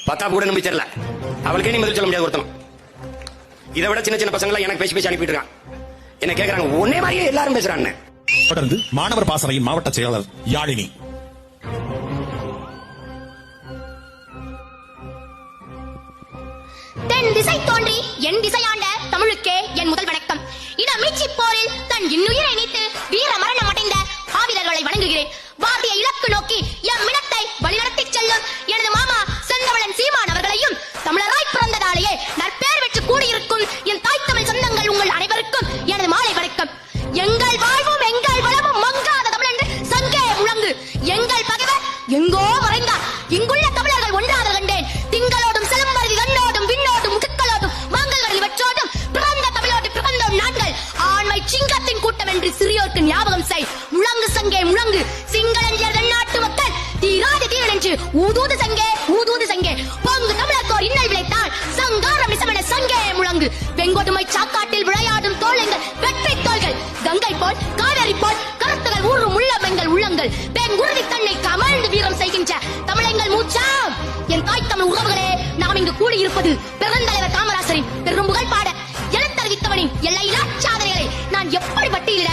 பத்தா கூட நம்பி தெரியல, அவளுக்கே நீ பதில் சொல்ல முடியாது. ஒருத்தன் இதை விட சின்ன சின்ன பசங்க எனக்கு பேசி பேசி அனுப்பிட்டு இருக்கான். என்ன கேக்குறாங்க, ஒன்னே மாதிரியே எல்லாரும் பேசுறான்னு. தொடர்ந்து மாணவர் பாசறையின் மாவட்ட செயலாளர் யாழினி. தென் திசை தோன்றி என் திசையாண்ட தமிழுக்கே என் முதல் வணக்கம். இட மீட்சி போரில் தன் இன்னுயிரை நீத்து வீர மரணம் அடைந்த காவிரர்களை வணங்குகிறேன். வாதிய இலக்கு நோக்கி எம் மினத்தை வழிநடத்தி செல்லும் எனது மாமா செந்தமிழன் சீமான் அவர்களையும் தமிழராய் பிறந்ததாலேயே நற்பேர் பெற்று கூடியிருக்கும் என் தாய் தமிழ் சொந்தங்கள் உங்கள் அனைவருக்கும் எனது மாலை வணக்கம். எங்கள் வாழ்வும் எங்கள் வளமும் மங்காத தமிழ் என்று சங்கே முழங்கு. எங்கள் பகைவர் எங்கோ மறைந்தார், இங்குள்ள தமிழர்கள் ஒன்றாக கண்டேன். திங்களோடும் செலம்பருதி கண்ணோடும் விண்ணோடும் முகக்களோடும் மாங்கல்களில் வற்றோடும் பிறந்த தமிழோடு பிறந்தோம் நாங்கள். ஆண்மை சிங்கத்தின் கூட்டம் என்று சிறியோருக்கு ஞாபகம் செய். முழங்கு சங்கே முழங்கு. சிங்களஞ்சர் தென்னாட்டு மக்கள் தீராதி தீரன் என்று ஊதூது சங்கே ஊதூது சங்கே. பொங்கு தமிழர்க்கோர் இன்னல் விளைத்தால் சங்காரம் நிசமன சங்கே முழங்கு. வெங்கொடுமை சாக்காட்டில் விளையாடும் தோழங்கள் வெற்றி தோள்கள். கங்கை போல் காவேரி போல் கருத்துகள் ஊறும் உள்ளம் எங்கள் உள்ளங்கள். பெங்குருதி தன்னை கமழ்ந்து வீரம் செய்கின்ற தமிழங்கள் மூச்சாம். என் தாய் தமிழ் உறவுகளே, நாம் இங்கு கூடியிருப்பது பெருந்தலைவர் காமராசரின் பெரும் புகழ் பாட எழுத்தறிவித்தவனின் எல்லையில்லா சாதனைகளை நான் எப்படி பட்டியலிட?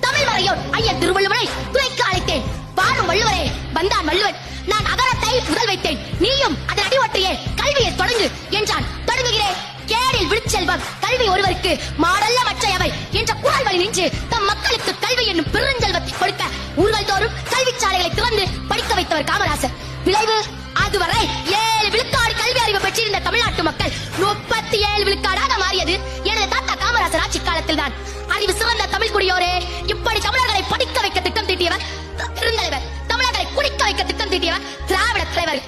தமிழ் வரையோர் ஐயன் திருவள்ளுவரை துணைக்கு அழைத்தேன். வாழும் வள்ளுவரே வந்தான் வள்ளுவன். நான் அகரத்தை முதல் வைத்தேன், நீயும் அதன் அடிவொற்றியே கல்வியை தொடங்கு என்றான். தொடங்குகிறேன். கேடில் விழுச்செல்வம் கல்வி ஒருவருக்கு மாடல்ல மற்றையவை என்ற குரல் வழி நின்று தம் மக்களுக்கு கல்வி என்னும் பெருஞ்செல்வத்தை கொடுக்க ஊர்கள் தோறும் கல்வி சாலைகளை திறந்து படிக்க வைத்தவர் காமராசர். விளைவு அதுவரை 7 விழுக்காடு கல்வி அறிவு பெற்றிருந்த தமிழ்நாட்டு மக்கள் 37 விழுக்காடாக மாறியது எனது தாத்தா காமராசர் ஆட்சி காலத்தில் தான். அறிவு சிறந்த தமிழ் குடியோரே, இப்படி தமிழர்களை படிக்க வைக்க திட்டம் தீட்டியவர் பெருந்தலைவர். தமிழர்களை குடிக்க வைக்க திட்டம் தீட்டியவர் திராவிட தலைவர்.